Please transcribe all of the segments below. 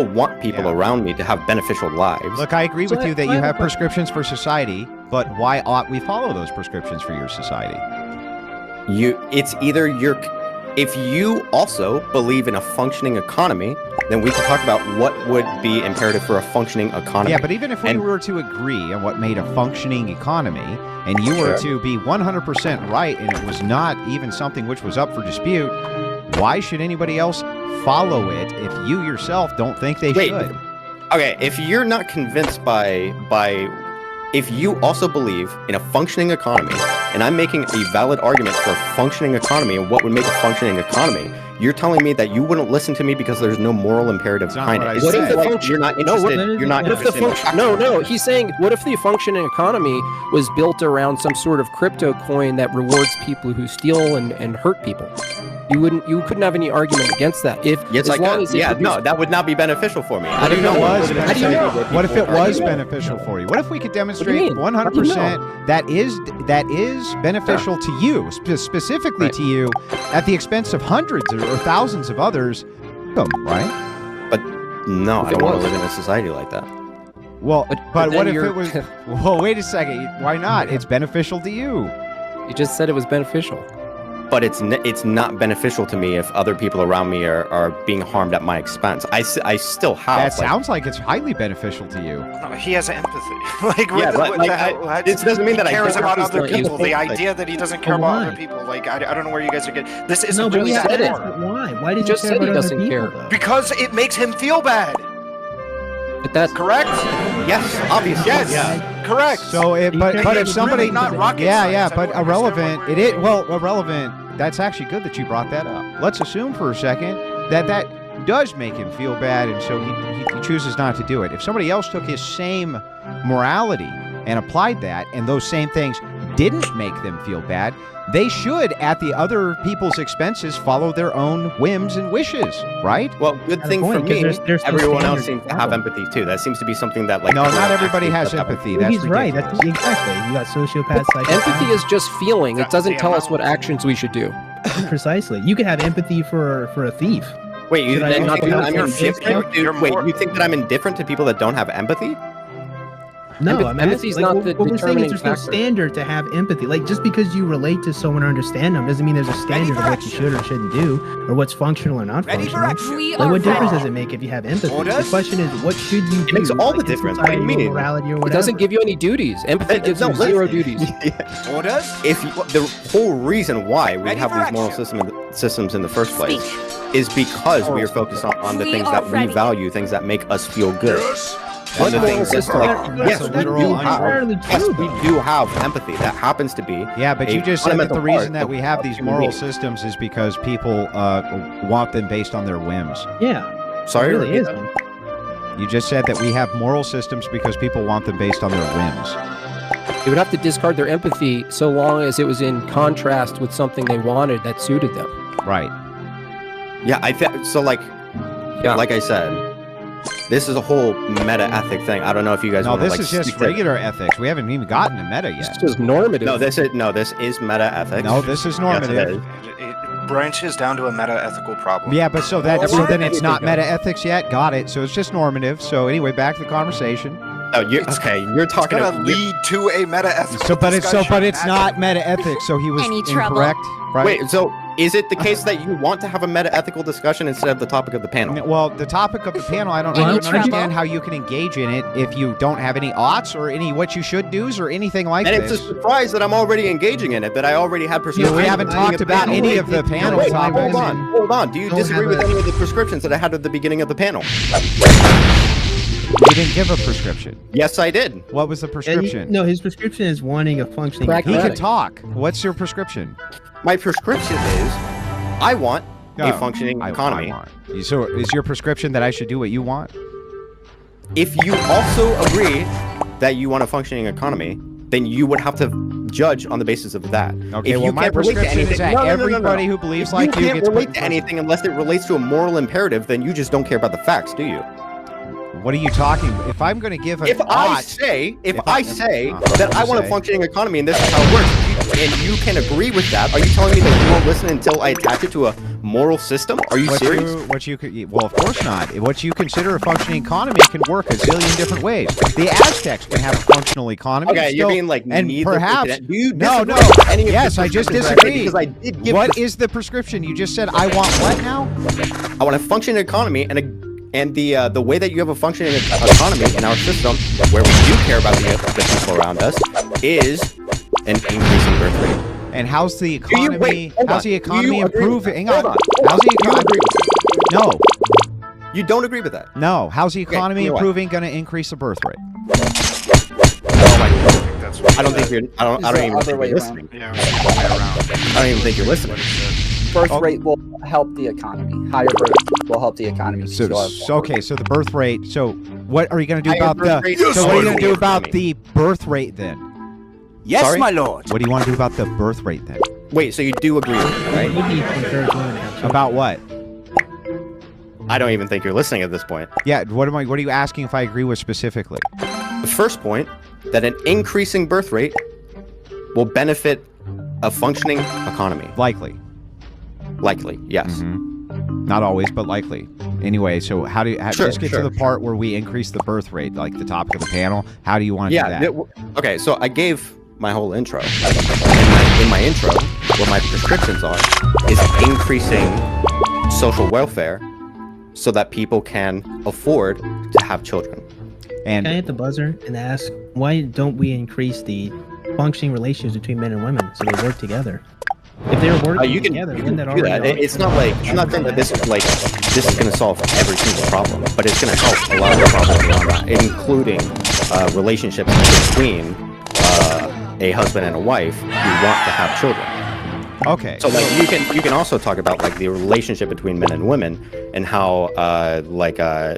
want people around me to have beneficial lives. Look, I agree with you that you have prescriptions for society, but why ought we follow those prescriptions for your society? It's either if you also believe in a functioning economy, then we can talk about what would be imperative for a functioning economy. Yeah, but even if we were to agree on what made a functioning economy, and you were to be 100% right, and it was not even something which was up for dispute, why should anybody else follow it if you yourself don't think they should? Okay, if you're not convinced if you also believe in a functioning economy, and I'm making a valid argument for a functioning economy and what would make a functioning economy, you're telling me that you wouldn't listen to me because there's no moral imperative behind it. What if the function? You're not interested. You're not interested. No. He's saying, what if the functioning economy was built around some sort of crypto coin that rewards people who steal and hurt people? You couldn't have any argument against that. That would not be beneficial for me. How do you know? What if it was beneficial for you? What if we could demonstrate 100% that is beneficial to you, specifically to you, at the expense of hundreds or thousands of others, right? But no, I don't want to live in a society like that. Well, but what if it was? Well, wait a second. Why not? It's beneficial to you. You just said it was beneficial. But it's not beneficial to me if other people around me are being harmed at my expense. I still have. That sounds like it's highly beneficial to you. No, he has empathy. It doesn't mean that I cares about other people. people. The idea that he doesn't care about other people, I don't know where you guys are getting. This isn't but really said it. Why? Why did you just care said he about doesn't other care? people, though? Because it makes him feel bad. But that's correct. Yes, obviously. Yes, correct. So, but if somebody, not rocket yeah, science, but irrelevant. Irrelevant. That's actually good that you brought that up. Let's assume for a second that does make him feel bad, and so he chooses not to do it. If somebody else took his same morality and applied that, and those same things didn't make them feel bad, they should, at the other people's expenses, follow their own whims and wishes, right? Well, good thing for me, everyone else seems to have empathy too. That seems to be something that, no, not everybody has empathy. That's he's right. That's exactly. You got sociopaths, psychopaths. Empathy is just feeling. It doesn't tell us what actions we should do. Precisely. You could have empathy for a thief. Wait, you think that I'm indifferent to people that don't have empathy? No, empathy's not the what we're saying is there's no factor. standard to have empathy. Like, just because you relate to someone or understand them doesn't mean there's a standard of what you should or shouldn't do, or what's functional or not functional. Like, what difference does it make if you have empathy? The question is, what should you do? It makes all the difference. What do you mean? Morality or whatever. It doesn't give you any duties. Empathy gives you zero duties. The whole reason why we have these moral systems in the first place is because we are focused on the things that we value, things that make us feel good. What moral system? Yes, we do have empathy. That happens to be. Yeah, but you just said that the reason that we have these moral systems is because people want them based on their whims. Yeah. Sorry? It really is. You just said that we have moral systems because people want them based on their whims. They would have to discard their empathy so long as it was in contrast with something they wanted that suited them. Right. Yeah, like I said, this is a whole meta-ethic thing. I don't know if you guys want to this is just regular ethics. We haven't even gotten to meta yet. It's just normative. No, this is meta-ethics. No, this is normative. It branches down to a meta-ethical problem. Yeah, but so then it's not meta-ethics yet? Got it. So it's just normative. So anyway, back to the conversation. Oh, you're talking it's gonna lead to a meta-ethical but it's not meta-ethics, so he was incorrect, right? Wait, so is it the case that you want to have a meta-ethical discussion instead of the topic of the panel? Well, the topic of the panel, I don't understand how you can engage in it if you don't have any oughts or any what you should do's or anything like this. And it's a surprise that I'm already engaging in it, that I already had prescriptions. We haven't talked about any of the panel topics. Hold on. Do you disagree with any of the prescriptions that I had at the beginning of the panel? You didn't give a prescription. Yes, I did. What was the prescription? No, his prescription is wanting a functioning economy. He can talk. What's your prescription? My prescription is I want a functioning economy. So is your prescription that I should do what you want? If you also agree that you want a functioning economy, then you would have to judge on the basis of that. Okay, well, my prescription is that everybody who believes like you can't relate to anything unless it relates to a moral imperative, then you just don't care about the facts, do you? What are you talking about? If I'm going to give if I say that I want a functioning economy and this is how it works, and you can agree with that, are you telling me that you won't listen until I attach it to a moral system? Are you serious? Well, of course not. What you consider a functioning economy can work a zillion different ways. The Aztecs can have a functional economy. Okay, you're being like, and neither perhaps no. Yes, I just disagreed. Because I did give what is the prescription? You just said I want what now? I want a functioning economy and the way that you have a functioning economy in our system, where we do care about the people around us, is an increasing birth rate. And how's the economy? How's the economy improving? Hang on. How's the economy? No. You don't agree with that? No. How's the economy improving going to increase the birth rate? I don't think you're. I don't even think you're listening. I don't even think you're listening. Birth rate will help the economy. Higher birth will help the economy. So the birth rate. So what are you going to do about the? So what are you going to do about the birth rate then? Yes, Sorry? my lord. What do you want to do about the birth rate then? Wait, so you do agree with me, right? About what? I don't even think you're listening at this point. Yeah. What are you asking if I agree with specifically? The first point, that an increasing birth rate will benefit a functioning economy. Likely, yes. Mm-hmm. Not always, but likely. Anyway, so how do you just get to the part where we increase the birth rate, like the topic of the panel? How do you want to do that? Okay, so I gave my whole intro. In my intro, what my prescriptions are is increasing social welfare so that people can afford to have children. And can I hit the buzzer and ask, why don't we increase the functioning relationships between men and women so they work together? If they were working together, you can do that. It's not like, I'm not saying that this is going to solve every single problem, but it's going to help a lot of the problems around that, including relationships between a husband and a wife who want to have children. Okay. So like you can also talk about like the relationship between men and women and how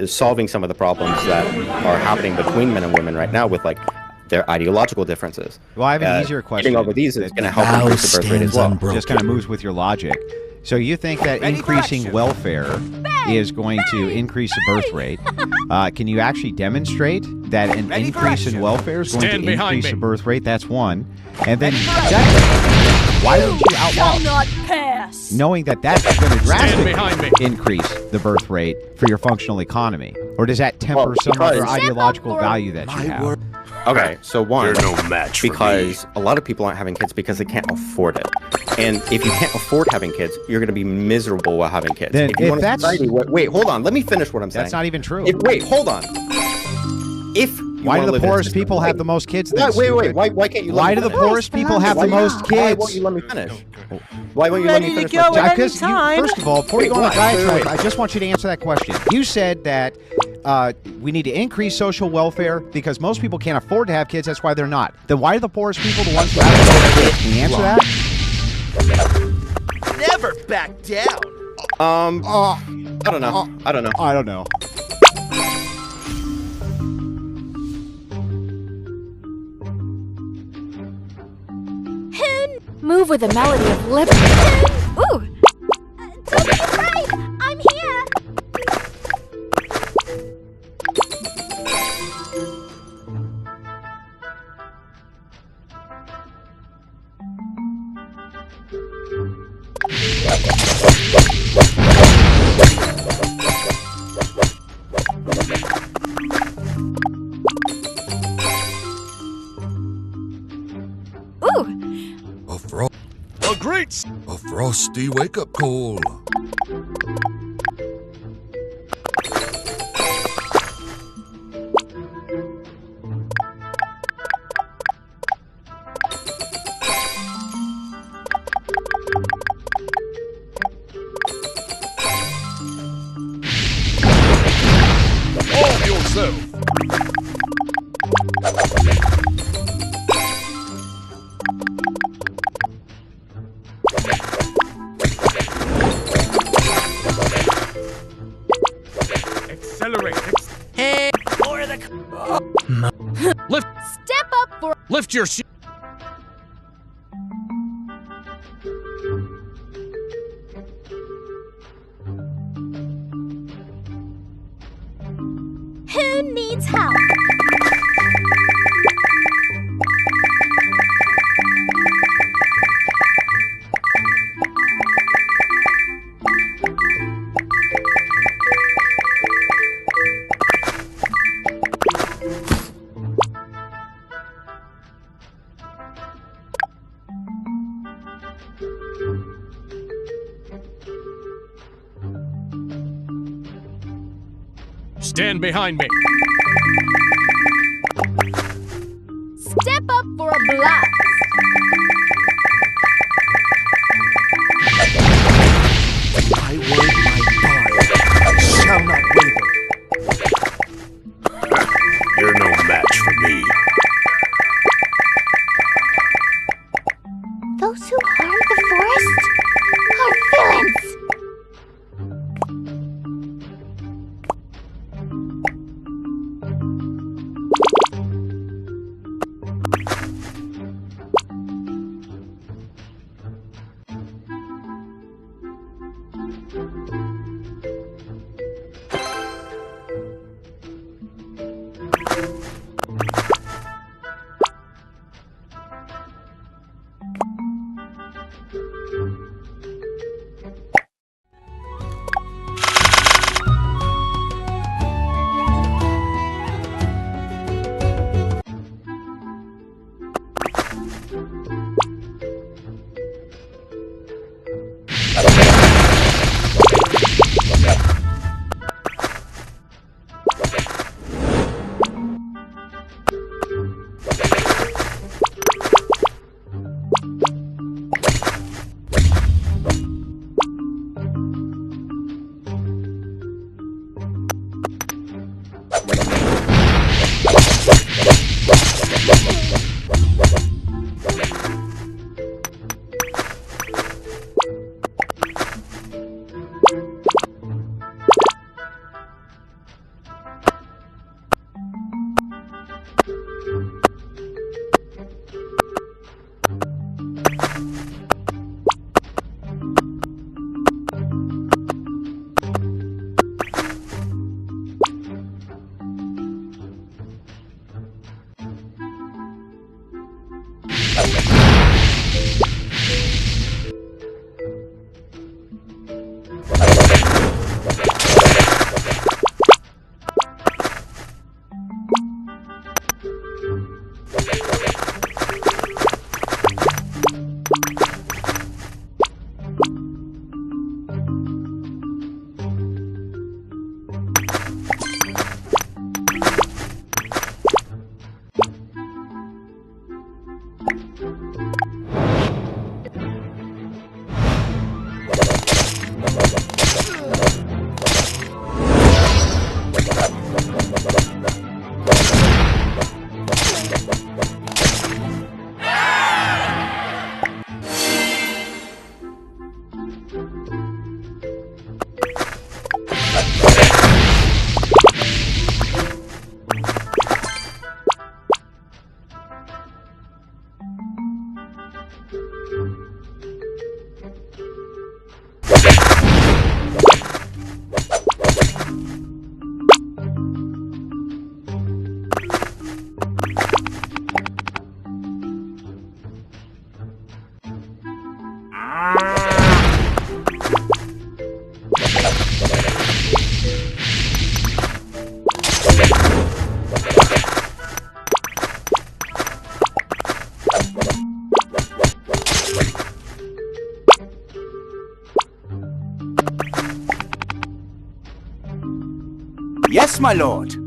solving some of the problems that are happening between men and women right now with like their ideological differences. Well, I have an easier question. Getting over these is going to help increase the birth rate as well. Just kind of moves with your logic. So you think that increasing welfare is going to increase the birth rate? Can you actually demonstrate that an increase in welfare is going to increase the birth rate? That's one. And then second, why would you outlaw, knowing that that's going to drastically increase the birth rate for your functional economy? Or does that temper some other ideological value that you have? Okay, so one, You're no match for because a lot of people aren't having kids because they can't afford it. And if you can't afford having kids, you're going to be miserable while having kids. Then Wait, hold on. Let me finish what I'm saying. That's not even true. Wait, hold on. Why do the poorest people have the most kids? Wait. Why can't you? Why do the poorest people have the most kids? Why won't you let me finish? Why won't you let me finish? Because first of all, before you go on a diatribe, I just want you to answer that question. You said that we need to increase social welfare because most people can't afford to have kids. That's why they're not. Then why are the poorest people the ones who have the most kids? Can you answer that? Never back down. I don't know. I don't know. Move with a melody of liberty. Ooh! Don't be afraid! I'm here! A frosty wake-up call. Hold yourself. Lift your shoe. Who needs help? Stand behind me. Step up for a blast. My word, my bond shall not waver. You're no match for me. Those who harm the forest are villains. Yes, my lord.